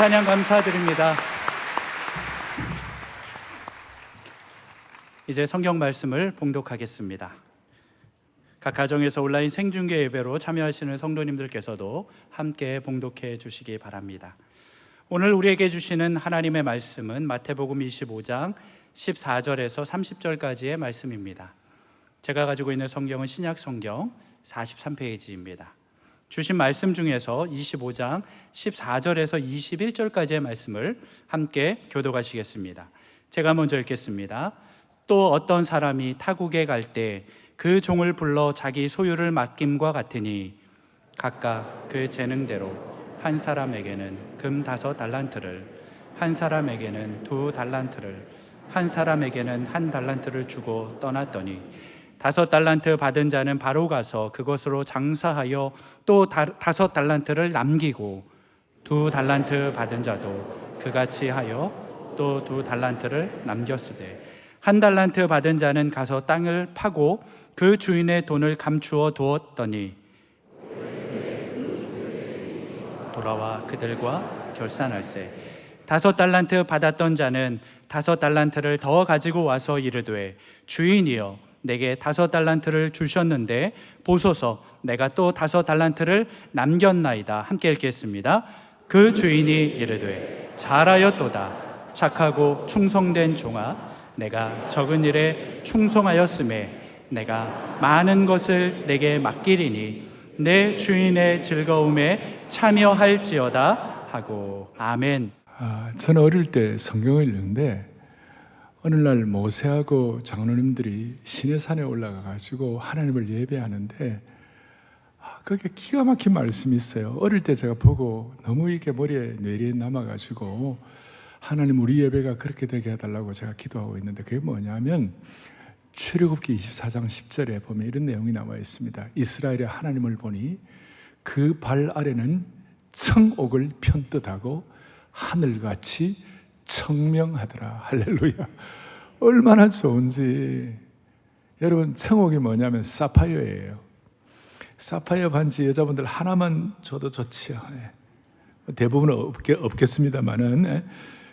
찬양 감사드립니다. 이제 성경 말씀을 봉독하겠습니다. 각 가정에서 온라인 생중계 예배로 참여하시는 성도님들께서도 함께 봉독해 주시기 바랍니다. 오늘 우리에게 주시는 하나님의 말씀은 마태복음 25장 14절에서 30절까지의 말씀입니다. 제가 가지고 있는 성경은 신약 성경 43페이지입니다. 주신 말씀 중에서 25장 14절에서 21절까지의 말씀을 함께 교독하시겠습니다. 제가 먼저 읽겠습니다. 또 어떤 사람이 타국에 갈 때 그 종을 불러 자기 소유를 맡김과 같으니 각각 그 재능대로 한 사람에게는 금 5달란트를, 한 사람에게는 2달란트를, 한 사람에게는 1달란트를 주고 떠났더니 5달란트 받은 자는 바로 가서 그것으로 장사하여 또 5달란트를 남기고 2달란트 받은 자도 그같이 하여 또 2달란트를 남겼으되 1달란트 받은 자는 가서 땅을 파고 그 주인의 돈을 감추어 두었더니 돌아와 그들과 결산할세 5달란트 받았던 자는 5달란트를 더 가지고 와서 이르되 주인이여 내게 5달란트를 주셨는데 보소서 내가 또 5달란트를 남겼나이다. 함께 읽겠습니다. 그 주인이 이르되 잘하였도다 착하고 충성된 종아 내가 적은 일에 충성하였음에 내가 많은 것을 내게 맡기리니 내 주인의 즐거움에 참여할지어다 하고. 아멘. 저는 어릴 때 성경을 읽는데 어느 날 모세하고 장로님들이 시내산에 올라가가지고 하나님을 예배하는데 그게 기가 막힌 말씀이 있어요. 어릴 때 제가 보고 너무 이렇게 머리에 뇌리에 남아가지고 하나님 우리 예배가 그렇게 되게 해달라고 제가 기도하고 있는데 그게 뭐냐면 출애굽기 24장 10절에 보면 이런 내용이 나와 있습니다. 이스라엘의 하나님을 보니 그 발 아래는 청옥을 편뜻하고 하늘같이 청명하더라. 할렐루야. 얼마나 좋은지. 여러분 청옥이 뭐냐면 사파이어예요. 사파이어 반지 여자분들 하나만 줘도 좋지요. 대부분은 없겠습니다만은.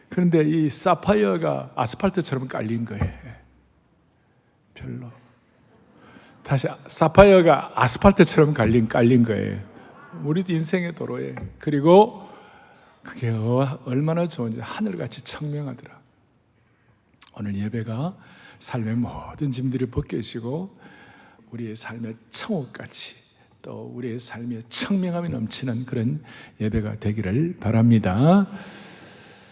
그런데 이 사파이어가 아스팔트처럼 깔린 거예요. 별로. 다시 사파이어가 아스팔트처럼 깔린 거예요. 우리 인생의 도로에. 그리고 그게 얼마나 좋은지 하늘같이 청명하더라. 오늘 예배가 삶의 모든 짐들이 벗겨지고 우리의 삶의 청옥같이 또 우리의 삶의 청명함이 넘치는 그런 예배가 되기를 바랍니다.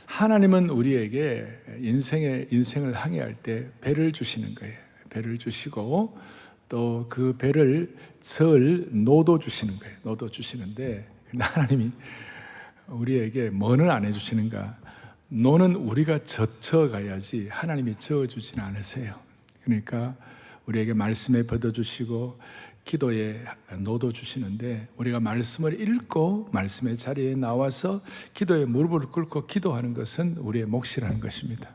하나님은 우리에게 인생을 항해할 때 배를 주시는 거예요. 배를 주시고 또 그 배를 노도 주시는 거예요. 노도 주시는데 하나님이 우리에게 뭐는 안 해주시는가? 노는 우리가 젖혀가야지 하나님이 저어주지는 않으세요. 그러니까 우리에게 말씀에 벗어주시고 기도에 노도 주시는데 우리가 말씀을 읽고 말씀의 자리에 나와서 기도에 무릎을 꿇고 기도하는 것은 우리의 몫이라는 것입니다.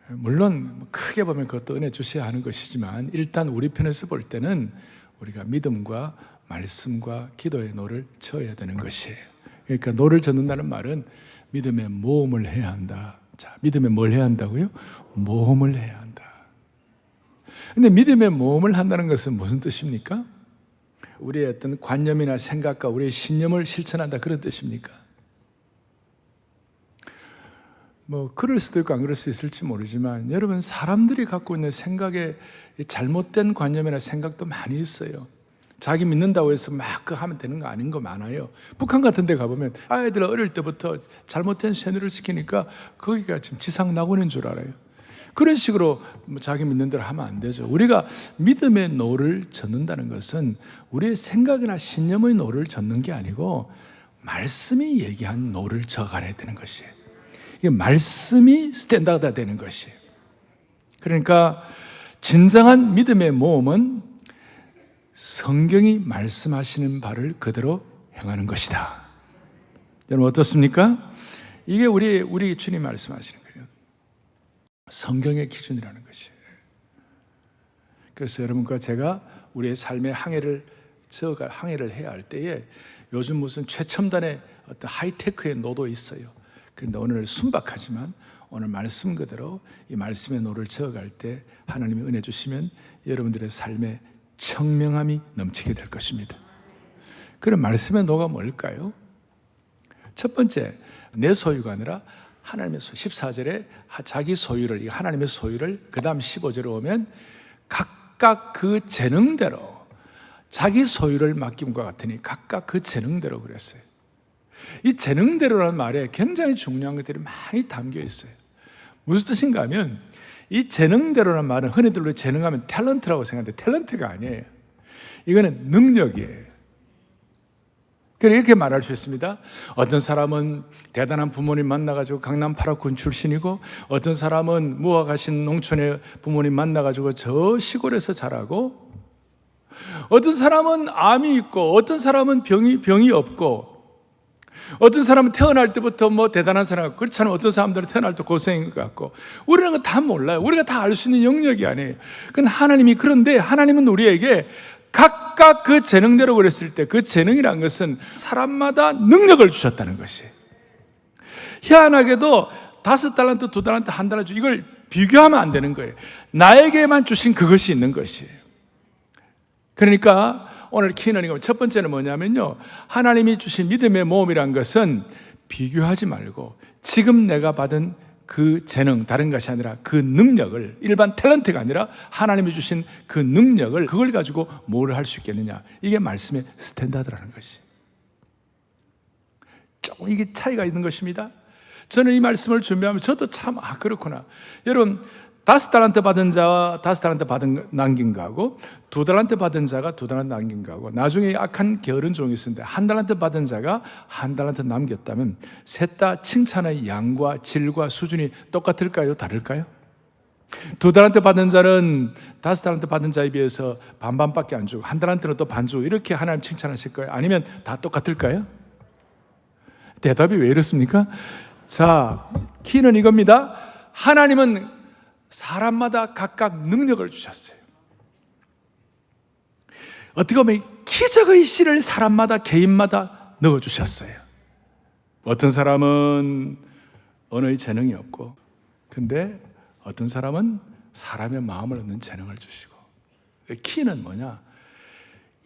물론 크게 보면 그것도 은혜 주셔야 하는 것이지만 일단 우리 편에서 볼 때는 우리가 믿음과 말씀과 기도의 노를 쳐야 되는 것이에요. 그러니까 노를 젓는다는 말은 믿음의 모험을 해야 한다. 자, 믿음에 뭘 해야 한다고요? 모험을 해야 한다. 근데 믿음의 모험을 한다는 것은 무슨 뜻입니까? 우리의 어떤 관념이나 생각과 우리의 신념을 실천한다 그런 뜻입니까? 그럴 수도 있고 안 그럴 수 있을지 모르지만 여러분 사람들이 갖고 있는 생각에 잘못된 관념이나 생각도 많이 있어요. 자기 믿는다고 해서 막 그거 하면 되는 거 아닌 거 많아요. 북한 같은 데 가보면 아이들 어릴 때부터 잘못된 세뇌를 시키니까 거기가 지금 지상 낙원인 줄 알아요. 그런 식으로 자기 믿는 대로 하면 안 되죠. 우리가 믿음의 노를 젓는다는 것은 우리의 생각이나 신념의 노를 젓는 게 아니고 말씀이 얘기한 노를 져가야 되는 것이에요. 이게 말씀이 스탠다드가 되는 것이에요. 그러니까 진정한 믿음의 모험은 성경이 말씀하시는 바를 그대로 행하는 것이다. 여러분 어떻습니까? 이게 우리 주님 말씀하시는 거예요. 성경의 기준이라는 것이에요. 그래서 여러분과 제가 우리의 삶의 항해를 해야 할 때에 요즘 무슨 최첨단의 어떤 하이테크의 노도 있어요. 그런데 오늘 순박하지만 오늘 말씀 그대로 이 말씀의 노를 저어갈 때 하나님이 은혜 주시면 여러분들의 삶에 청명함이 넘치게 될 것입니다. 그럼 말씀의 노가 뭘까요? 첫 번째, 내 소유가 아니라 하나님의 소유. 14절에 자기 소유를, 하나님의 소유를, 그 다음 15절에 오면 각각 그 재능대로 자기 소유를 맡김과 같으니 각각 그 재능대로 그랬어요. 이 재능대로라는 말에 굉장히 중요한 것들이 많이 담겨 있어요. 무슨 뜻인가 하면 이 재능대로라는 말은 흔히들 우리 재능하면 탤런트라고 생각하는데 탤런트가 아니에요. 이거는 능력이에요. 그래서 이렇게 말할 수 있습니다. 어떤 사람은 대단한 부모님 만나가지고 강남 8학군 출신이고, 어떤 사람은 무학하신 농촌의 부모님 만나가지고 저 시골에서 자라고, 어떤 사람은 암이 있고, 어떤 사람은 병이 없고, 어떤 사람은 태어날 때부터 뭐 대단한 사람 같고, 그렇지 않으면 어떤 사람들은 태어날 때 고생인 것 같고, 우리는 그거 다 몰라요. 우리가 다 알 수 있는 영역이 아니에요. 그런데 하나님은 우리에게 각각 그 재능대로 그랬을 때 그 재능이란 것은 사람마다 능력을 주셨다는 것이에요. 희한하게도 5달란트, 2달란트, 1달란트 이걸 비교하면 안 되는 거예요. 나에게만 주신 그것이 있는 것이에요. 그러니까 오늘 키는 첫 번째는 뭐냐면요, 하나님이 주신 믿음의 모험이란 것은 비교하지 말고 지금 내가 받은 그 재능, 다른 것이 아니라 그 능력을, 일반 탤런트가 아니라 하나님이 주신 그 능력을, 그걸 가지고 뭘 할 수 있겠느냐, 이게 말씀의 스탠다드라는 것이. 조금 이게 차이가 있는 것입니다. 저는 이 말씀을 준비하면 저도 참 그렇구나. 여러분, 5달란트 받은 자와 5달란트 남긴 거하고 2달란트 받은 자가 2달란트 남긴 거하고, 나중에 악한 게으른 종이 있었는데 1달란트 받은 자가 1달란트 남겼다면 셋 다 칭찬의 양과 질과 수준이 똑같을까요? 다를까요? 2달란트 받은 자는 5달란트 받은 자에 비해서 반반밖에 안 주고 1달란트는 또 반 주고, 이렇게 하나님 칭찬하실 거예요? 아니면 다 똑같을까요? 대답이 왜 이렇습니까? 자, 키는 이겁니다. 하나님은 사람마다 각각 능력을 주셨어요. 어떻게 보면 기적의 씨를 사람마다, 개인마다 넣어주셨어요. 어떤 사람은 언어의 재능이 없고, 근데 어떤 사람은 사람의 마음을 얻는 재능을 주시고. 키는 뭐냐?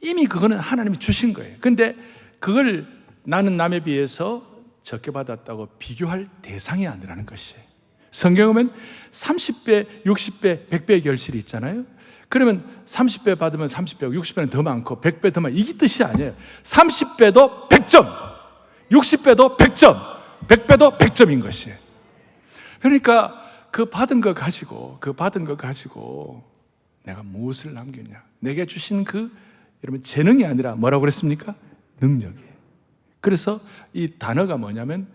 이미 그거는 하나님이 주신 거예요. 근데 그걸 나는 남에 비해서 적게 받았다고 비교할 대상이 아니라는 것이에요. 성경에 보면 30배, 60배, 100배의 결실이 있잖아요. 그러면 30배 받으면 30배, 60배는 더 많고 100배 더 많고, 이게 뜻이 아니에요. 30배도 100점, 60배도 100점, 100배도 100점인 것이에요. 그러니까 그 받은 거 가지고 내가 무엇을 남겼냐, 내게 주신 여러분 재능이 아니라 뭐라고 그랬습니까? 능력이에요. 그래서 이 단어가 뭐냐면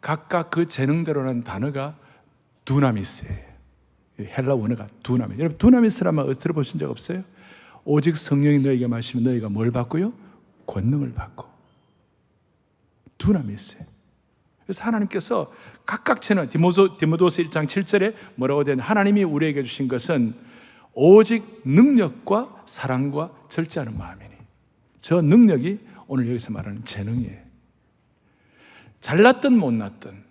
각각 그 재능대로라는 단어가 두나미스예요. 헬라 원어가 두나미스. 여러분, 두나미스라는 말 들어보신 적 없어요? 오직 성령이 너에게 마시면 너희가 뭘 받고요? 권능을 받고. 두나미스예요. 그래서 하나님께서 각각 재능, 디모데후서 1장 7절에 뭐라고 되냐, 하나님이 우리에게 주신 것은 오직 능력과 사랑과 절제하는 마음이니. 저 능력이 오늘 여기서 말하는 재능이에요. 잘났든 못났든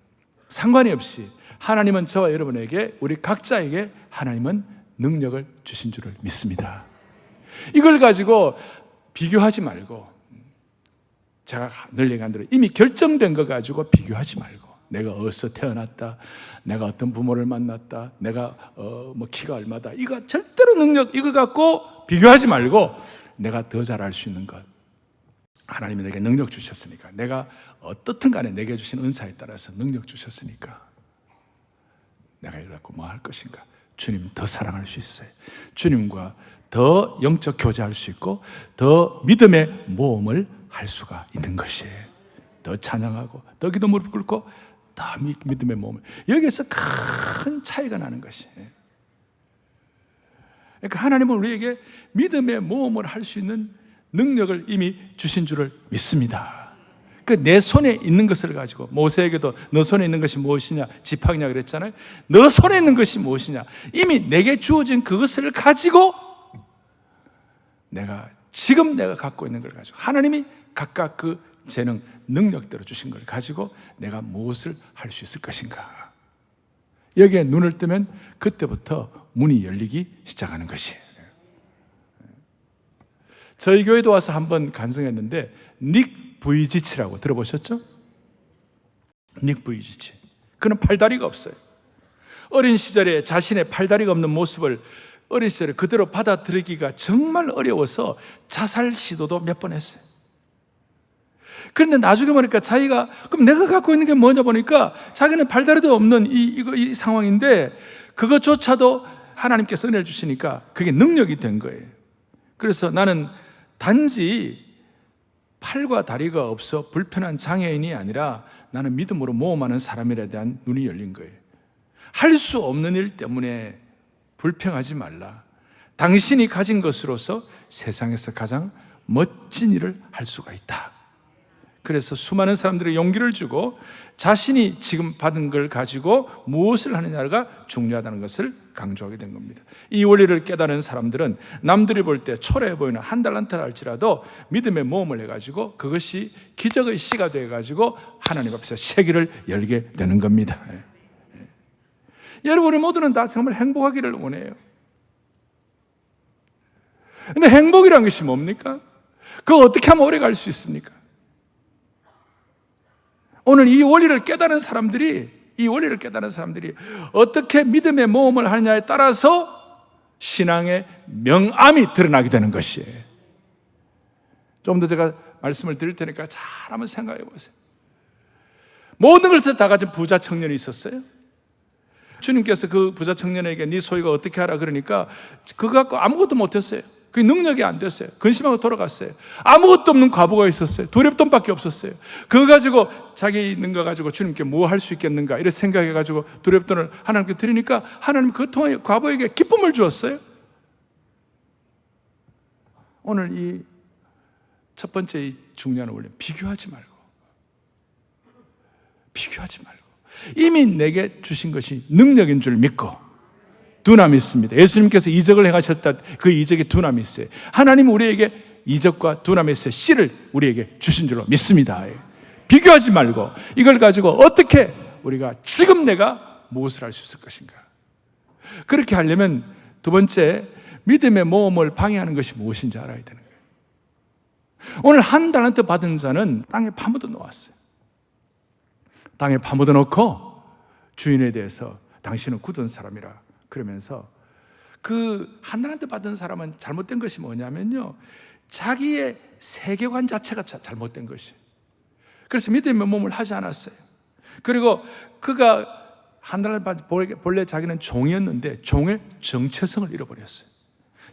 상관이 없이 하나님은 저와 여러분에게, 우리 각자에게 하나님은 능력을 주신 줄을 믿습니다. 이걸 가지고 비교하지 말고, 제가 늘 얘기한 대로 이미 결정된 거 가지고 비교하지 말고, 내가 어디서 태어났다, 내가 어떤 부모를 만났다, 내가 뭐 키가 얼마다, 이거 절대로 능력 이거 갖고 비교하지 말고, 내가 더 잘할 수 있는 것, 하나님이 내게 능력 주셨으니까, 내가 어떻든 간에 내게 주신 은사에 따라서 능력 주셨으니까 내가 이걸 갖고 뭐 할 것인가? 주님 더 사랑할 수 있어요. 주님과 더 영적 교제할 수 있고, 더 믿음의 모험을 할 수가 있는 것이에요. 더 찬양하고, 더 기도 무릎 꿇고, 더 믿음의 모험을. 여기에서 큰 차이가 나는 것이에요. 그러니까 하나님은 우리에게 믿음의 모험을 할 수 있는 능력을 이미 주신 줄을 믿습니다. 내 손에 있는 것을 가지고, 모세에게도 너 손에 있는 것이 무엇이냐, 지팡이냐 그랬잖아요. 너 손에 있는 것이 무엇이냐, 이미 내게 주어진 그것을 가지고 지금 내가 갖고 있는 걸 가지고, 하나님이 각각 그 재능, 능력대로 주신 걸 가지고 내가 무엇을 할 수 있을 것인가? 여기에 눈을 뜨면 그때부터 문이 열리기 시작하는 것이에요. 저희 교회도 와서 한번 간증했는데 닉 부이지치라고 들어보셨죠? 닉 부이지치. 그는 팔다리가 없어요. 어린 시절에 자신의 팔다리가 없는 모습을 어린 시절에 그대로 받아들이기가 정말 어려워서 자살 시도도 몇 번 했어요. 그런데 나중에 보니까 자기가 그럼 내가 갖고 있는 게 뭐냐 보니까 자기는 팔다리도 없는 이 상황인데 그것조차도 하나님께서 은혜를 주시니까 그게 능력이 된 거예요. 그래서 나는 단지 팔과 다리가 없어 불편한 장애인이 아니라 나는 믿음으로 모험하는 사람이라에 대한 눈이 열린 거예요. 할 수 없는 일 때문에 불평하지 말라. 당신이 가진 것으로서 세상에서 가장 멋진 일을 할 수가 있다. 그래서 수많은 사람들의 용기를 주고 자신이 지금 받은 걸 가지고 무엇을 하느냐가 중요하다는 것을 강조하게 된 겁니다. 이 원리를 깨달은 사람들은 남들이 볼 때 초라해 보이는 한 달란트를 할지라도 믿음의 모험을 해가지고 그것이 기적의 씨가 되어가지고 하나님 앞에서 세계를 열게 되는 겁니다. 여러분, 우리 모두는 다 정말 행복하기를 원해요. 근데 행복이란 것이 뭡니까? 그거 어떻게 하면 오래 갈 수 있습니까? 오늘 이 원리를 깨달은 사람들이 어떻게 믿음의 모험을 하느냐에 따라서 신앙의 명암이 드러나게 되는 것이에요. 좀 더 제가 말씀을 드릴 테니까 잘 한번 생각해 보세요. 모든 것을 다 가진 부자 청년이 있었어요. 주님께서 그 부자 청년에게 네 소유가 어떻게 하라 그러니까 그거 갖고 아무것도 못했어요. 그 능력이 안 됐어요. 근심하고 돌아갔어요. 아무것도 없는 과부가 있었어요. 두렵돈밖에 없었어요. 그거 가지고 자기 있는 거 가지고 주님께 뭐 할 수 있겠는가 이런 생각해가지고 두렵돈을 하나님께 드리니까 하나님 그 통해 과부에게 기쁨을 주었어요. 오늘 이 첫 번째 이 중요한 원리, 비교하지 말고 이미 내게 주신 것이 능력인 줄 믿고 두나미 있습니다. 예수님께서 이적을 행하셨다. 그 이적에 두나미 있어요. 하나님 우리에게 이적과 두나미 있어요. 씨를 우리에게 주신 줄로 믿습니다. 비교하지 말고 이걸 가지고 어떻게 우리가 지금 내가 무엇을 할 수 있을 것인가. 그렇게 하려면 두 번째, 믿음의 모험을 방해하는 것이 무엇인지 알아야 되는 거예요. 오늘 한 달란트 받은 자는 땅에 파묻어 놓았어요. 땅에 파묻어 놓고 주인에 대해서 당신은 굳은 사람이라 그러면서 그 한 달란트 받은 사람은 잘못된 것이 뭐냐면요, 자기의 세계관 자체가 잘못된 것이에요. 그래서 믿음의 몸을 하지 않았어요. 그리고 그가 한 달란트 받은 본래 자기는 종이었는데 종의 정체성을 잃어버렸어요.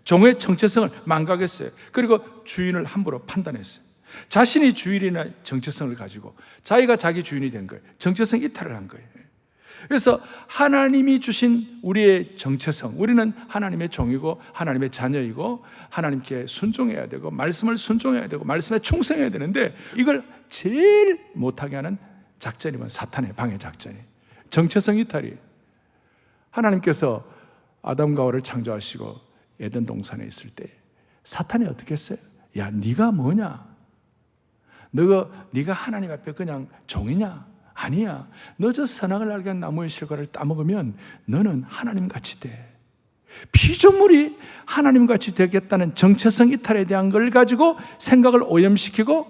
종의 정체성을 망각했어요. 그리고 주인을 함부로 판단했어요. 자신이 주인이나 정체성을 가지고 자기가 자기 주인이 된 거예요. 정체성 이탈을 한 거예요. 그래서 하나님이 주신 우리의 정체성, 우리는 하나님의 종이고 하나님의 자녀이고 하나님께 순종해야 되고 말씀을 순종해야 되고 말씀에 충성해야 되는데 이걸 제일 못하게 하는 작전이 면 사탄의 방해 작전이 정체성 이탈이에요. 하나님께서 아담과 하와를 창조하시고 에덴 동산에 있을 때 사탄이 어떻게 했어요? 야, 네가 뭐냐? 네가 하나님 앞에 그냥 종이냐? 아니야. 너 저 선악을 알게 한 나무의 실과를 따먹으면 너는 하나님같이 돼. 피조물이 하나님같이 되겠다는 정체성 이탈에 대한 걸 가지고 생각을 오염시키고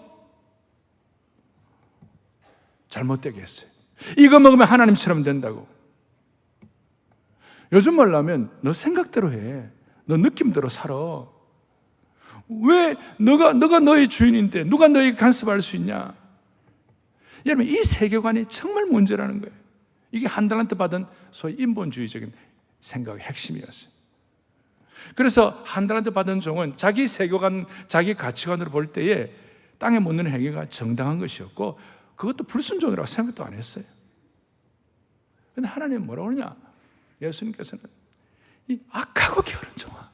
잘못되게 했어요. 이거 먹으면 하나님처럼 된다고. 요즘 말로 너 생각대로 해. 너 느낌대로 살아. 왜 너가 너의 주인인데 누가 너에게 간섭할 수 있냐? 여러분, 이 세계관이 정말 문제라는 거예요. 이게 한 달란트 받은 소위 인본주의적인 생각의 핵심이었어요. 그래서 한 달란트 받은 종은 자기 세계관, 자기 가치관으로 볼 때에 땅에 묻는 행위가 정당한 것이었고 그것도 불순종이라고 생각도 안 했어요. 그런데 하나님은 뭐라고 그러냐? 예수님께서는 이 악하고 게으른 종아,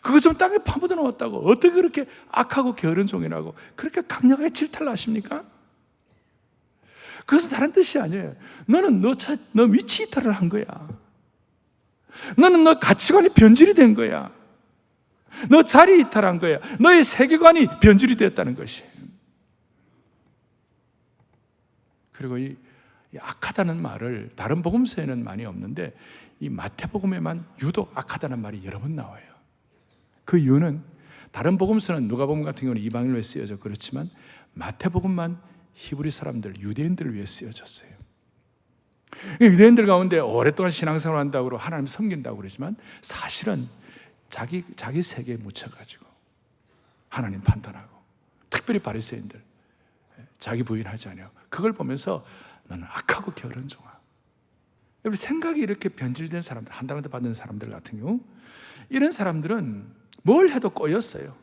그거 좀 땅에 파묻어 놓았다고 어떻게 그렇게 악하고 게으른 종이라고 그렇게 강력하게 질타를 하십니까? 그것은 다른 뜻이 아니에요. 너는 너 위치 이탈을 한 거야. 너는 너 가치관이 변질이 된 거야. 너 자리 이탈한 거야. 너의 세계관이 변질이 됐다는 것이. 그리고 이 악하다는 말을 다른 복음서에는 많이 없는데 이 마태복음에만 유독 악하다는 말이 여러 번 나와요. 그 이유는 다른 복음서는 누가복음 같은 경우는 이방인을 위해 쓰여져 그렇지만 마태복음만 히브리 사람들, 유대인들을 위해 쓰여졌어요. 유대인들 가운데 오랫동안 신앙생활 한다고 하나님 섬긴다고 그러지만 사실은 자기 세계에 묻혀가지고 하나님 판단하고, 특별히 바리새인들 자기 부인하지 않아요. 그걸 보면서 너는 악하고 게으른 종아. 여러분, 생각이 이렇게 변질된 사람들, 한 달란트 받은 사람들 같은 경우, 이런 사람들은 뭘 해도 꼬였어요.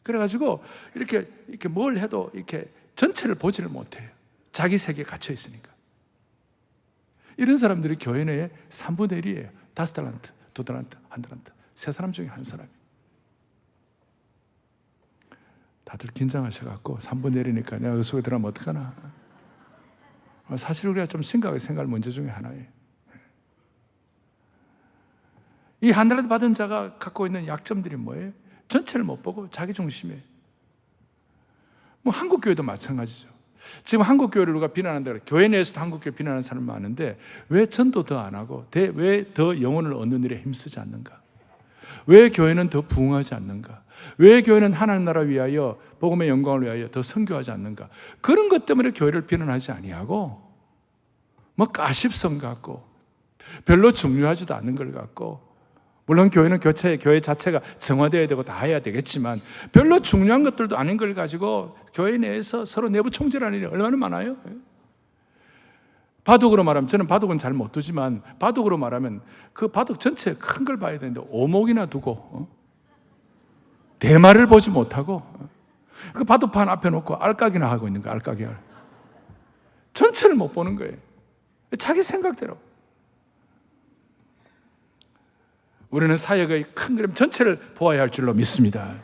그래가지고 이렇게 뭘 해도 이렇게 전체를 보지를 못해요. 자기 세계에 갇혀 있으니까. 이런 사람들이 교회 내에 3분의 1이에요. 5달란트, 2달란트, 1달란트. 3사람 중에 한 사람이. 다들 긴장하셔갖고 3분의 1이니까 내가 그 속에 들어가면 어떡하나. 사실 우리가 좀 심각하게 생각할 문제 중에 하나예요. 이 1달란트 받은 자가 갖고 있는 약점들이 뭐예요? 전체를 못 보고 자기 중심이에요. 뭐 한국 교회도 마찬가지죠. 지금 한국 교회를 누가 비난한다 그래. 교회 내에서도 한국 교회 비난하는 사람 많은데 왜 전도 더 안 하고 왜 더 영혼을 얻는 일에 힘쓰지 않는가? 왜 교회는 더 부흥하지 않는가? 왜 교회는 하나님 나라 위하여 복음의 영광을 위하여 더 선교하지 않는가? 그런 것 때문에 교회를 비난하지 아니하고 뭐 가십성 갖고 별로 중요하지도 않은 걸 갖고, 물론 교회는 교회 자체가 정화되어야 되고 다 해야 되겠지만 별로 중요한 것들도 아닌 걸 가지고 교회 내에서 서로 내부 총질하는 일이 얼마나 많아요. 바둑으로 말하면, 저는 바둑은 잘 못 두지만 바둑으로 말하면 그 바둑 전체 큰 걸 봐야 되는데 오목이나 두고 대마를 보지 못하고 그 바둑판 앞에 놓고 알까기나 하고 있는 거야. 알까기 전체를 못 보는 거예요. 자기 생각대로. 우리는 사역의 큰 그림 전체를 보아야 할 줄로 믿습니다.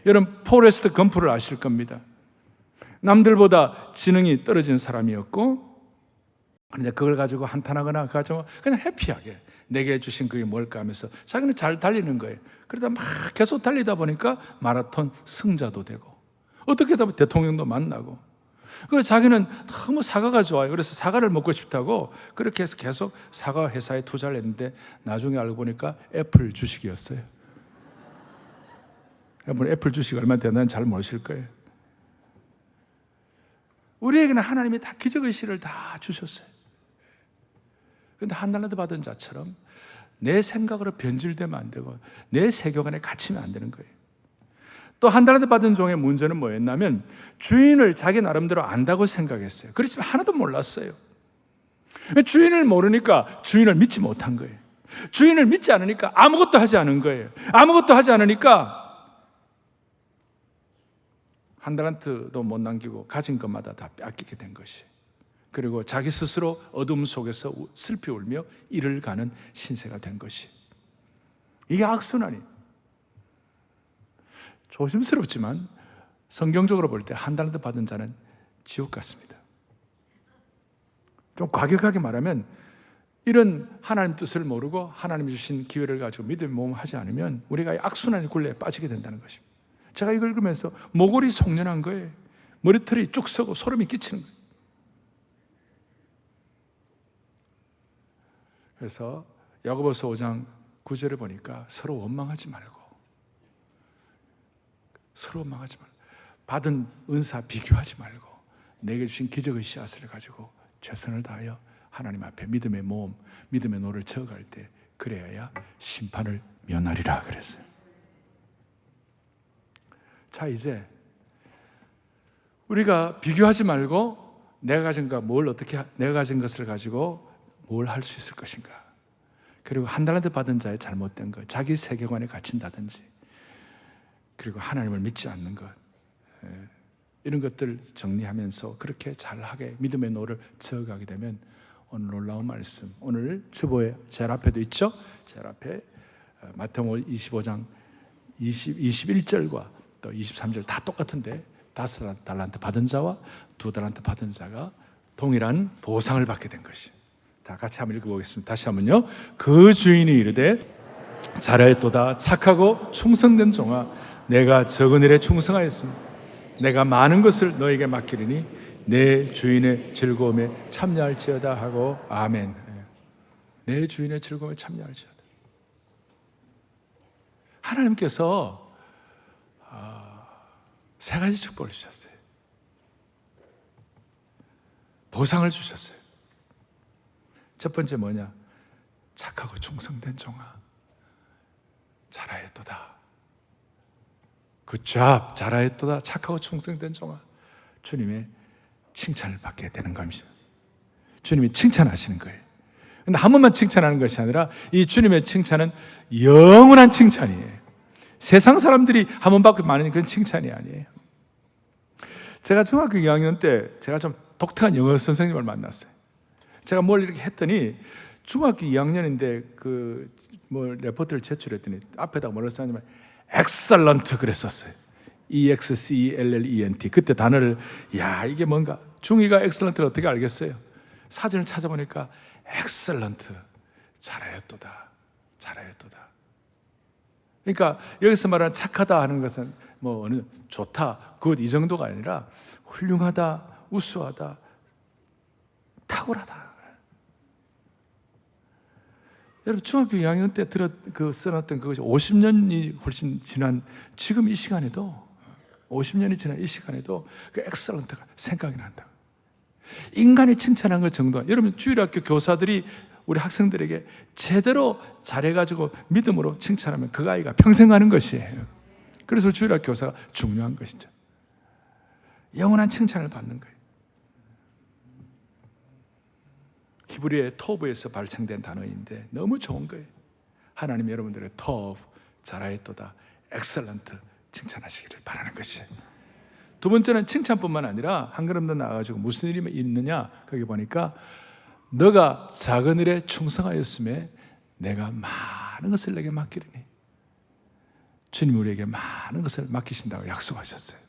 여러분, 포레스트 검프를 아실 겁니다. 남들보다 지능이 떨어진 사람이었고, 그런데 그걸 가지고 한탄하거나 가지고 그냥 해피하게 내게 주신 그게 뭘까 하면서 자기는 잘 달리는 거예요. 그러다 막 계속 달리다 보니까 마라톤 승자도 되고, 어떻게 하다 보면 대통령도 만나고, 그래서 자기는 너무 사과가 좋아요. 그래서 사과를 먹고 싶다고 그렇게 해서 계속 사과 회사에 투자를 했는데 나중에 알고 보니까 애플 주식이었어요. 여러분, 애플 주식 얼마 되나는 잘 모르실 거예요. 우리에게는 하나님이 다 기적의식을 다 주셨어요. 그런데 1달란트 받은 자처럼 내 생각으로 변질되면 안 되고 내 세계관에 갇히면 안 되는 거예요. 또 1달란트 받은 종의 문제는 뭐였냐면 주인을 자기 나름대로 안다고 생각했어요. 그렇지만 하나도 몰랐어요. 주인을 모르니까 주인을 믿지 못한 거예요. 주인을 믿지 않으니까 아무것도 하지 않은 거예요. 아무것도 하지 않으니까 1달란트도 못 남기고 가진 것마다 다 뺏기게 된 것이. 그리고 자기 스스로 어둠 속에서 슬피 울며 이를 가는 신세가 된 것이. 이게 악순환이에요. 조심스럽지만 성경적으로 볼 때 1달란트 받은 자는 지옥 같습니다. 좀 과격하게 말하면 이런 하나님 뜻을 모르고 하나님이 주신 기회를 가지고 믿음의 모험을 하지 않으면 우리가 악순환의 굴레에 빠지게 된다는 것입니다. 제가 이걸 읽으면서 모골이 송연한 거예요. 머리털이 쭉 서고 소름이 끼치는 거예요. 그래서 야고보서 5장 9절을 보니까 서로 원망하지 말고 받은 은사 비교하지 말고 내게 주신 기적의 씨앗을 가지고 최선을 다하여 하나님 앞에 믿음의 모험, 믿음의 노를 저어갈 때 그래야 심판을 면하리라 그랬어요. 자, 이제 우리가 비교하지 말고 내가 가진 것을 가지고 뭘 할 수 있을 것인가. 그리고 1달란트 받은 자의 잘못된 것, 자기 세계관에 갇힌다든지, 그리고 하나님을 믿지 않는 것, 이런 것들 정리하면서 그렇게 잘하게 믿음의 노를 저어가게 되면 오늘 놀라운 말씀, 오늘 주보에 제일 앞에도 있죠? 제일 앞에 마태복음 25장 21절과 또 23절 다 똑같은데 5달란트 받은 자와 2달란트 받은 자가 동일한 보상을 받게 된 것이. 자, 같이 한번 읽어보겠습니다. 다시 한번요. 그 주인이 이르되 잘하였도다 착하고 충성된 종아, 내가 적은 일에 충성하였습니다. 내가 많은 것을 너에게 맡기리니 내 주인의 즐거움에 참여할지어다 하고 아멘. 내 주인의 즐거움에 참여할지어다. 하나님께서 세 가지 축복을 주셨어요. 보상을 주셨어요. 첫 번째 뭐냐? 착하고 충성된 종아, 잘하였도다. 굿잡, 잘하였도다. 착하고 충성된 종아. 주님의 칭찬을 받게 되는 겁니다. 주님이 칭찬하시는 거예요. 근데 한 번만 칭찬하는 것이 아니라 이 주님의 칭찬은 영원한 칭찬이에요. 세상 사람들이 한 번 받고 마는 그런 칭찬이 아니에요. 제가 중학교 2학년 때 제가 좀 독특한 영어 선생님을 만났어요. 제가 뭘 이렇게 했더니 중학교 2학년인데 레포트를 제출했더니 앞에다가 뭐라고 썼냐면 excellent 그랬었어요. excellent. 그때 단어를 이게 뭔가 중2가 excellent를 어떻게 알겠어요? 사전을 찾아보니까 excellent, 잘하였도다. 잘하였도다. 그러니까 여기서 말하는 착하다 하는 것은 뭐 어느 좋다, 굿 이 정도가 아니라 훌륭하다, 우수하다, 탁월하다. 여러분 중학교 2학년 때 써놨던 그것이 50년이 훨씬 지난 지금 이 시간에도 50년이 지난 이 시간에도 그 엑셀런트가 생각이 난다. 인간이 칭찬한 것 정도. 여러분 주일학교 교사들이 우리 학생들에게 제대로 잘해가지고 믿음으로 칭찬하면 그 아이가 평생 가는 것이에요. 그래서 주일학교 교사가 중요한 것이죠. 영원한 칭찬을 받는 거예요. 히브리의 토브에서 발생된 단어인데 너무 좋은 거예요. 하나님 여러분들의 토브, 잘하였도다, 엑셀런트 칭찬하시기를 바라는 것이에요. 두 번째는 칭찬뿐만 아니라 한 걸음 더 나아가지고 무슨 일이 있느냐 거기 보니까 너가 작은 일에 충성하였음에 내가 많은 것을 내게 맡기리니. 주님 우리에게 많은 것을 맡기신다고 약속하셨어요.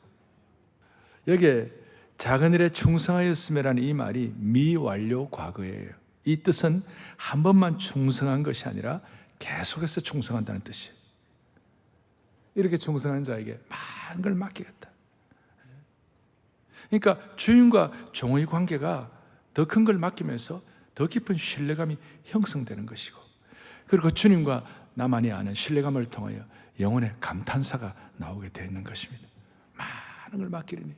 여기에 작은 일에 충성하였음이라는 이 말이 미완료 과거예요. 이 뜻은 한 번만 충성한 것이 아니라 계속해서 충성한다는 뜻이에요. 이렇게 충성한 자에게 많은 걸 맡기겠다. 그러니까 주인과 종의 관계가 더 큰 걸 맡기면서 더 깊은 신뢰감이 형성되는 것이고, 그리고 주님과 나만이 아는 신뢰감을 통하여 영혼의 감탄사가 나오게 되어 있는 것입니다. 많은 걸 맡기리니.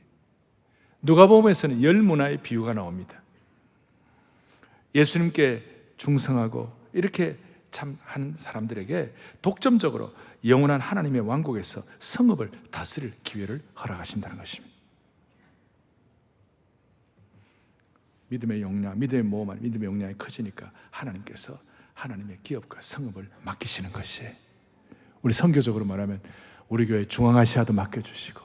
누가복음에서는 10문화의 비유가 나옵니다. 예수님께 충성하고 이렇게 참 한 사람들에게 독점적으로 영원한 하나님의 왕국에서 성읍을 다스릴 기회를 허락하신다는 것입니다. 믿음의 용량, 믿음의 모험, 믿음의 용량이 커지니까 하나님께서 하나님의 기업과 성읍을 맡기시는 것이에요. 우리 선교적으로 말하면 우리 교회 중앙아시아도 맡겨주시고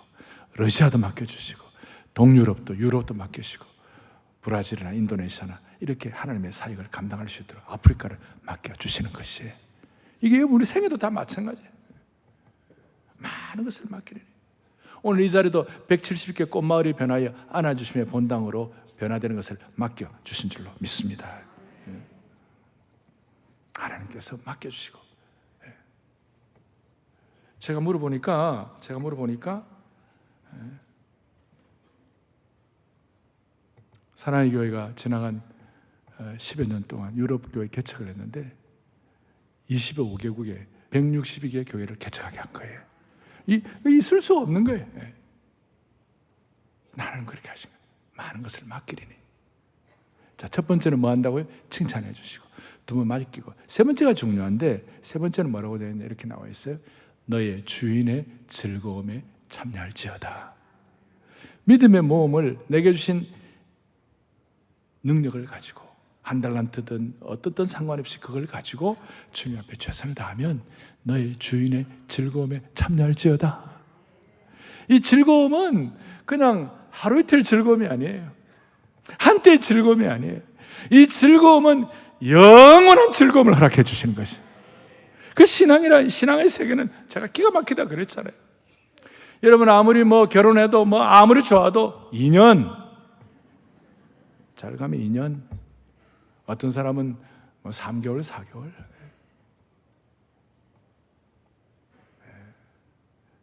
러시아도 맡겨주시고 동유럽도 유럽도 맡기시고 브라질이나 인도네시아나 이렇게 하나님의 사역을 감당할 수 있도록 아프리카를 맡겨주시는 것이에요. 이게 우리 생애도 다 마찬가지예요. 많은 것을 맡기려니. 오늘 이 자리도 170개 꽃마을이 변하여 안아주심의 본당으로 변화되는 것을 맡겨주신 줄로 믿습니다. 하나님께서 맡겨주시고. 제가 물어보니까 사랑의 교회가 지나간 10여 년 동안 유럽 교회 개척을 했는데 25개국에 162개 교회를 개척하게 한 거예요. 있을 수 없는 거예요. 나는 그렇게 하신 거예요. 많은 것을 맡기리니. 자, 첫 번째는 뭐 한다고요? 칭찬해 주시고, 두 번 맡기고, 세 번째가 중요한데 세 번째는 뭐라고 되어 있냐 이렇게 나와 있어요. 너의 주인의 즐거움에 참여할지어다. 믿음의 모험을 내게 주신 능력을 가지고 한 달란트든 어떻든 상관없이 그걸 가지고 주님 앞에 최선을 다하면 너의 주인의 즐거움에 참여할지어다. 이 즐거움은 그냥 하루 이틀 즐거움이 아니에요. 한때의 즐거움이 아니에요. 이 즐거움은 영원한 즐거움을 허락해 주시는 것이에요. 그 신앙의 세계는 제가 기가 막히다 그랬잖아요. 여러분 아무리 결혼해도 아무리 좋아도 2년 잘 가면 2년, 어떤 사람은 3개월, 4개월.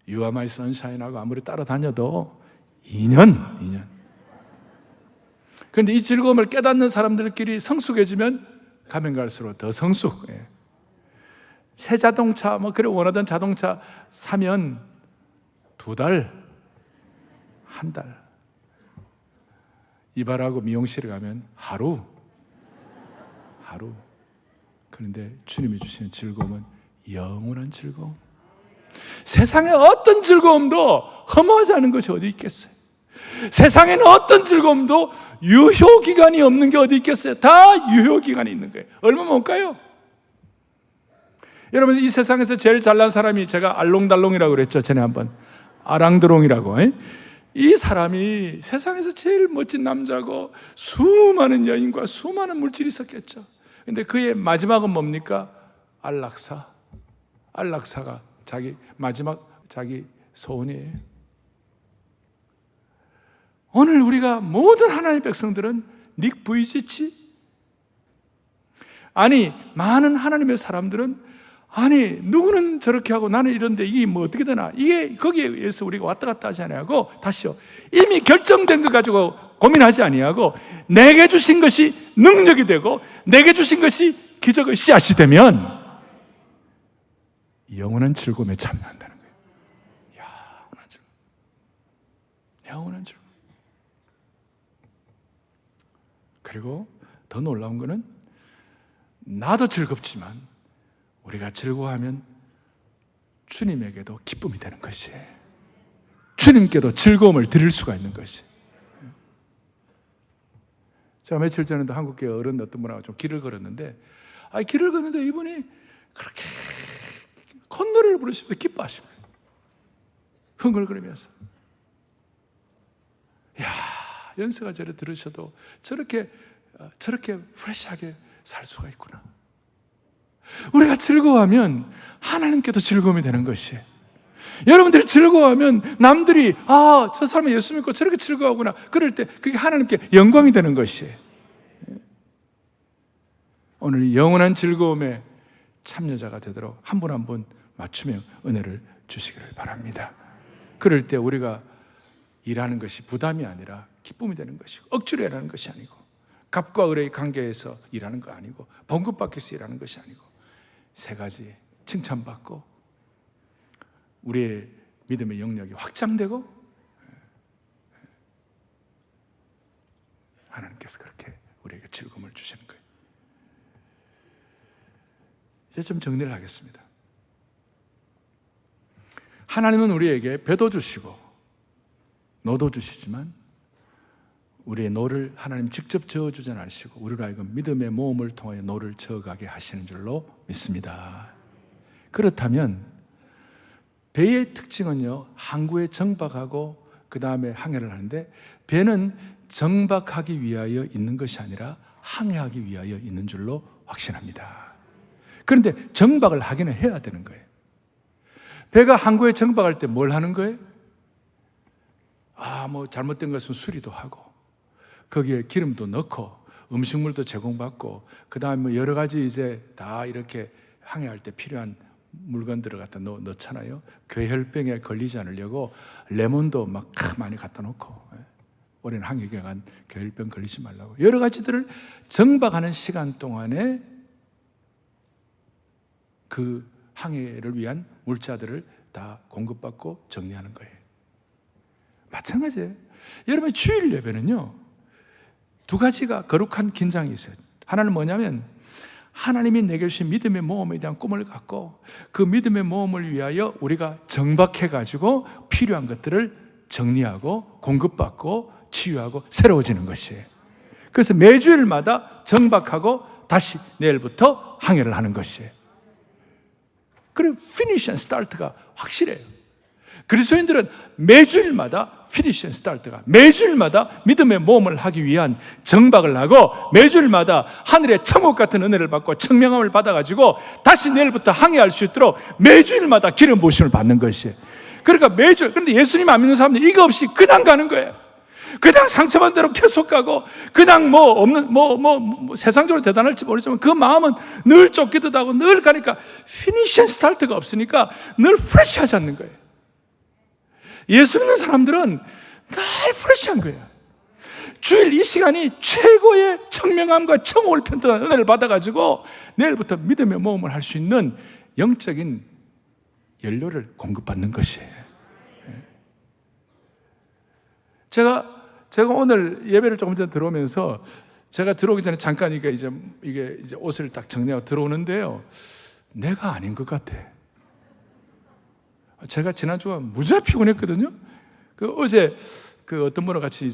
You are my sunshine하고 아무리 따라다녀도 2년. 그런데 이 즐거움을 깨닫는 사람들끼리 성숙해지면 가면 갈수록 더 성숙. 새 자동차, 그래 원하던 자동차 사면 2달, 1달. 이발하고 미용실에 가면 하루. 그런데 주님이 주시는 즐거움은 영원한 즐거움. 세상의 어떤 즐거움도 허무하지 않은 것이 어디 있겠어요? 세상에는 어떤 즐거움도 유효기간이 없는 게 어디 있겠어요? 다 유효기간이 있는 거예요. 얼마 못 가요? 여러분, 이 세상에서 제일 잘난 사람이, 제가 알롱달롱이라고 그랬죠, 전에 한번. 아랑드롱이라고. 이 사람이 세상에서 제일 멋진 남자고 수많은 여인과 수많은 물질이 있었겠죠. 근데 그의 마지막은 뭡니까? 안락사가 마지막 자기 소원이에요. 오늘 우리가 모든 하나님의 백성들은 닉 부이치치? 아니, 많은 하나님의 사람들은 아니, 누구는 저렇게 하고 나는 이런데 이게 뭐 어떻게 되나? 이게 거기에 의해서 우리가 왔다 갔다 하지 아니하고, 다시요, 이미 결정된 거 가지고 고민하지 아니하고 내게 주신 것이 능력이 되고 내게 주신 것이 기적의 씨앗이 되면 영원한 즐거움에 참여한다는 거예요. 영원한 즐거움. 그리고 더 놀라운 거는, 나도 즐겁지만 우리가 즐거워하면 주님에게도 기쁨이 되는 것이에요. 주님께도 즐거움을 드릴 수가 있는 것이에요. 제가 며칠 전에도 한국교회 어른 어떤 분하고 좀 길을 걸었는데, 길을 걷는데 이분이 그렇게 콧노래를 부르시면서 기뻐하시고 흥얼거리면서, 연세가 저래 들으셔도 저렇게 프레시하게 살 수가 있구나. 우리가 즐거워하면 하나님께도 즐거움이 되는 것이에요. 여러분들이 즐거워하면 남들이 저 사람은 예수 믿고 저렇게 즐거워하구나, 그럴 때 그게 하나님께 영광이 되는 것이에요. 오늘 이 영원한 즐거움에 참여자가 되도록 한 분 한 분 맞추며 은혜를 주시기를 바랍니다. 그럴 때 우리가 일하는 것이 부담이 아니라 기쁨이 되는 것이고, 억지로 일하는 것이 아니고, 갑과 을의 관계에서 일하는 거 아니고, 봉급받기 위해서 일하는 것이 아니고, 3가지 칭찬받고 우리의 믿음의 영역이 확장되고, 하나님께서 그렇게 우리에게 즐거움을 주시는 거예요. 이제 좀 정리를 하겠습니다. 하나님은 우리에게 배도 주시고 노도 주시지만 우리의 노를 하나님 직접 저어주지 않으시고 우리로 하여금 믿음의 모험을 통하여 노를 저어가게 하시는 줄로 믿습니다. 그렇다면 배의 특징은요, 항구에 정박하고 그 다음에 항해를 하는데, 배는 정박하기 위하여 있는 것이 아니라 항해하기 위하여 있는 줄로 확신합니다. 그런데 정박을 하기는 해야 되는 거예요. 배가 항구에 정박할 때 뭘 하는 거예요? 뭐 잘못된 것은 수리도 하고, 거기에 기름도 넣고, 음식물도 제공받고, 그 다음에 뭐 여러 가지 이제 다 이렇게 항해할 때 필요한 물건들을 갖다 넣잖아요. 괴혈병에 걸리지 않으려고 레몬도 막 많이 갖다 놓고, 올해는 항해 기간 괴혈병 걸리지 말라고 여러 가지들을 정박하는 시간 동안에 그 항해를 위한 물자들을 다 공급받고 정리하는 거예요. 마찬가지예요. 여러분, 주일 예배는요, 2가지가 거룩한 긴장이 있어요. 하나는 뭐냐면, 하나님이 내게 주신 믿음의 모험에 대한 꿈을 갖고 그 믿음의 모험을 위하여 우리가 정박해가지고 필요한 것들을 정리하고 공급받고 치유하고 새로워지는 것이에요. 그래서 매주일마다 정박하고 다시 내일부터 항해를 하는 것이에요. 그리고 피니시 앤 스타트가 확실해요. 그리스도인들은 매주일마다 피니시 앤 스타트가, 매주일마다 믿음의 모험을 하기 위한 정박을 하고, 매주일마다 하늘의 천국 같은 은혜를 받고 청명함을 받아가지고 다시 내일부터 항해할 수 있도록 매주일마다 기름 부으심을 받는 것이에요. 그러니까 매주, 그런데 예수님 안 믿는 사람들 이거 없이 그냥 가는 거예요. 그냥 상처만 대로 계속 가고, 그냥 세상적으로 대단할지 모르지만 그 마음은 늘 쫓기듯 하고 늘 가니까 피니시 앤 스타트가 없으니까 늘 프레시하지 않는 거예요. 예수 믿는 사람들은 늘 프레시한 거예요. 주일 이 시간이 최고의 청명함과 청옥을 편드는 은혜를 받아가지고 내일부터 믿음의 모험을 할 수 있는 영적인 연료를 공급받는 것이에요. 제가 오늘 예배를 조금 전에 들어오면서 제가 들어오기 전에 잠깐 이게 이제 옷을 딱 정리하고 들어오는데요, 내가 아닌 것 같아. 제가 지난주가 무지하게 피곤했거든요. 어제 어떤 분과 같이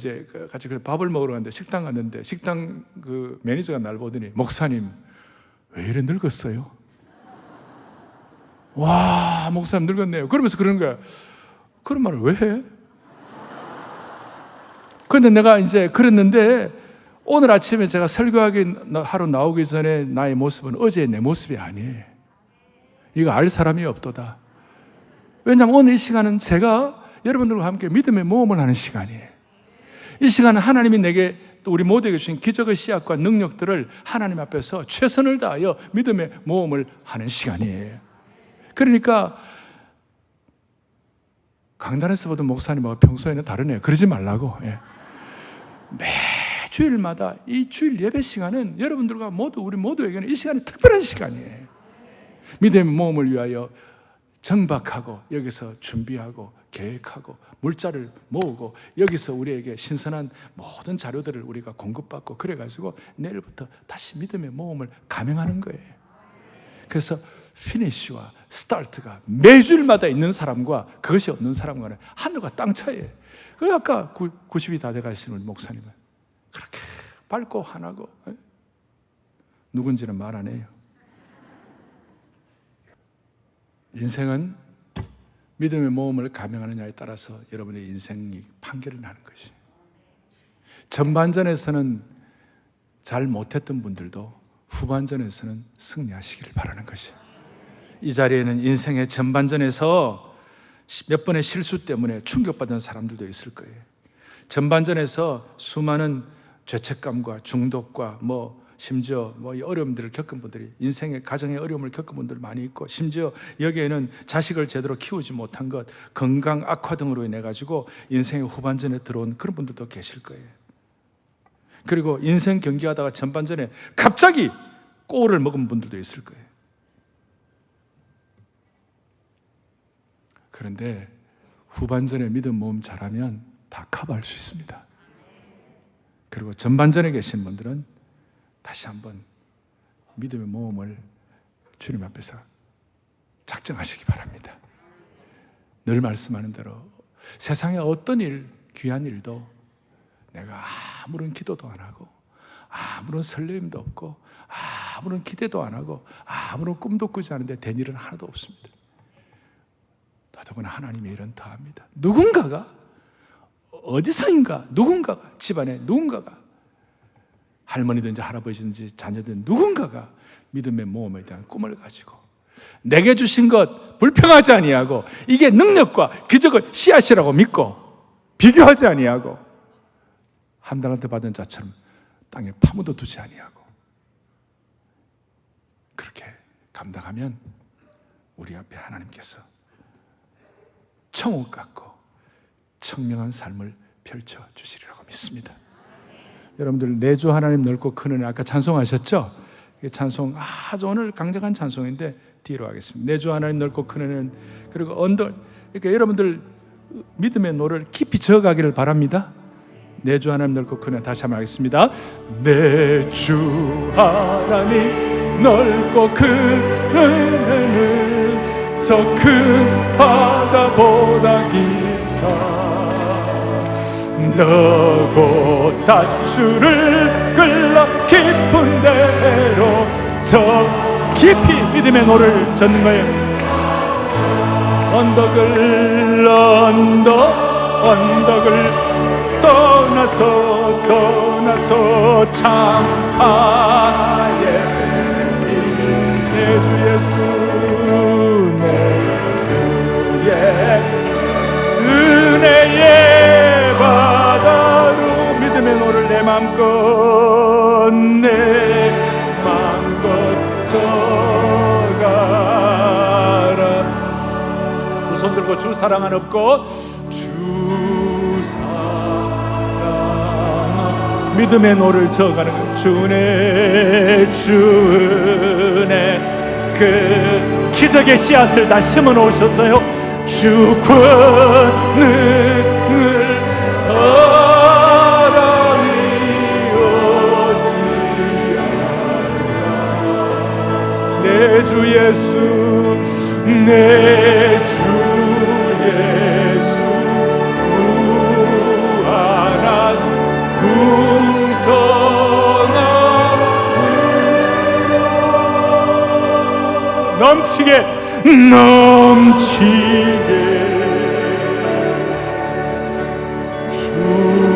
밥을 먹으러 갔는데 식당 갔는데 식당 매니저가 날 보더니 목사님 왜 이래 늙었어요? 와, 목사님 늙었네요. 그러면서 그러는 거야. 그런 말을 왜 해? 그런데 내가 이제 그랬는데 오늘 아침에 제가 설교하기 하러 나오기 전에 나의 모습은 어제의 내 모습이 아니에요. 이거 알 사람이 없도다. 왜냐하면 오늘 이 시간은 제가 여러분들과 함께 믿음의 모험을 하는 시간이에요. 이 시간은 하나님이 내게 또 우리 모두에게 주신 기적의 씨앗과 능력들을 하나님 앞에서 최선을 다하여 믿음의 모험을 하는 시간이에요. 그러니까 강단에서 보던 목사님하고 평소에는 다르네요. 그러지 말라고. 매주일마다 이 주일 예배 시간은 여러분들과 우리 모두에게는 이 시간이 특별한 시간이에요. 믿음의 모험을 위하여 정박하고 여기서 준비하고 계획하고 물자를 모으고 여기서 우리에게 신선한 모든 자료들을 우리가 공급받고 그래가지고 내일부터 다시 믿음의 모험을 감행하는 거예요. 그래서 피니쉬와 스타트가 매주일마다 있는 사람과 그것이 없는 사람과는 하늘과 땅 차이예요. 그 아까 90이 다 돼가시는 우리 목사님은 그렇게 밝고 환하고 누군지는 말 안 해요. 인생은 믿음의 모험을 감행하느냐에 따라서 여러분의 인생이 판결을 나는 것이. 전반전에서는 잘 못했던 분들도 후반전에서는 승리하시기를 바라는 것이. 이 자리에는 인생의 전반전에서 몇 번의 실수 때문에 충격받은 사람들도 있을 거예요. 전반전에서 수많은 죄책감과 중독과 심지어 이 어려움들을 겪은 분들이, 인생의 가정의 어려움을 겪은 분들 많이 있고, 심지어 여기에는 자식을 제대로 키우지 못한 것, 건강 악화 등으로 인해 가지고 인생의 후반전에 들어온 그런 분들도 계실 거예요. 그리고 인생 경기하다가 전반전에 갑자기 꼬를 먹은 분들도 있을 거예요. 그런데 후반전에 믿음 모험 잘하면 다 커버할 수 있습니다. 그리고 전반전에 계신 분들은 다시 한번 믿음의 모험을 주님 앞에서 작정하시기 바랍니다. 늘 말씀하는 대로 세상의 어떤 귀한 일도 내가 아무런 기도도 안 하고 아무런 설렘도 없고 아무런 기대도 안 하고 아무런 꿈도 꾸지 않은데 된 일은 하나도 없습니다. 더더구나 하나님의 일은 더합니다. 누군가가 어디서인가 누군가가 집안에 누군가가 할머니든지 할아버지든지 자녀든 누군가가 믿음의 모험에 대한 꿈을 가지고 내게 주신 것 불평하지 아니하고 이게 능력과 기적의 씨앗이라고 믿고 비교하지 아니하고 한 달한테 받은 자처럼 땅에 파묻어 두지 아니하고 그렇게 감당하면 우리 앞에 하나님께서 청옥 같고 청명한 삶을 펼쳐 주시리라고 믿습니다. 여러분들 내주 하나님 넓고 큰 은혜 아까 찬송하셨죠? 이 찬송 아주 오늘 강력한 찬송인데 뒤로 하겠습니다. 내주 하나님 넓고 큰 은혜는 그리고 그러니까 여러분들 믿음의 노를 깊이 저어가기를 바랍니다. 내주 하나님 넓고 큰 은혜 다시 한번 하겠습니다. 내주 하나님 넓고 큰 은혜는 저 큰 바다보다 깊다. 너고 닷줄을 끌러 깊은 데로 저 깊이 믿음의 노를 젓는 거예요. 언덕을 떠나서 창파에 내 주 예수 내 주의 은혜의 바다로 믿음의 노를 내 맘껏 져가라. 두 손 들고 주 사랑 안 없고 주 사랑 믿음의 노를 저어가는 것. 주은혜 그 기적의 씨앗을 다 심어 놓으셨어요. 주 권능을 사랑이 어찌 알까. 내 주 예수 내 주 예수 무한한 풍성한 넘치게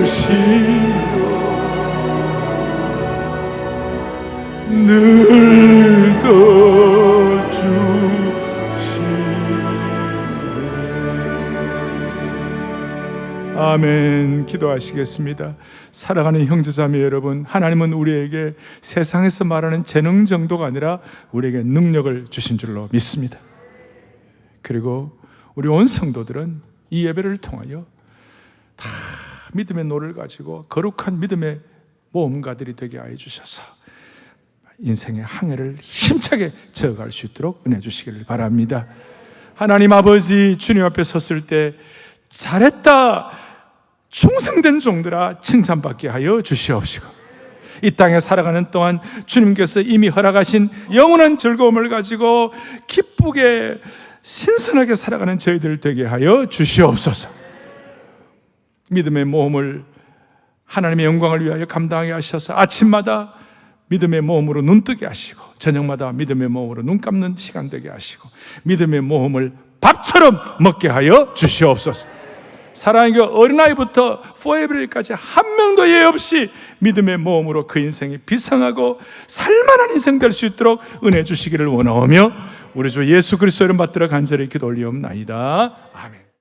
주시고 늘 떠주시네. 아멘. 기도하시겠습니다. 사랑하는 형제자매 여러분, 하나님은 우리에게 세상에서 말하는 재능 정도가 아니라 우리에게 능력을 주신 줄로 믿습니다. 그리고 우리 온 성도들은 이 예배를 통하여 다 믿음의 노를 가지고 거룩한 믿음의 모험가들이 되게 하여 주셔서 인생의 항해를 힘차게 저어갈 수 있도록 은혜 주시기를 바랍니다. 하나님 아버지, 주님 앞에 섰을 때 잘했다, 충성된 종들아 칭찬받게 하여 주시옵시고, 이 땅에 살아가는 동안 주님께서 이미 허락하신 영원한 즐거움을 가지고 기쁘게 신선하게 살아가는 저희들 되게 하여 주시옵소서. 믿음의 모험을 하나님의 영광을 위하여 감당하게 하셔서 아침마다 믿음의 모험으로 눈뜨게 하시고, 저녁마다 믿음의 모험으로 눈 감는 시간 되게 하시고, 믿음의 모험을 밥처럼 먹게 하여 주시옵소서. 사랑하는 그 어린아이부터 포에버리까지 한 명도 예외 없이 믿음의 모험으로 그 인생이 비상하고 살만한 인생 될 수 있도록 은혜 주시기를 원하오며, 우리 주 예수 그리스도 이름 받들어 간절히 기도 올리옵나이다. 아멘.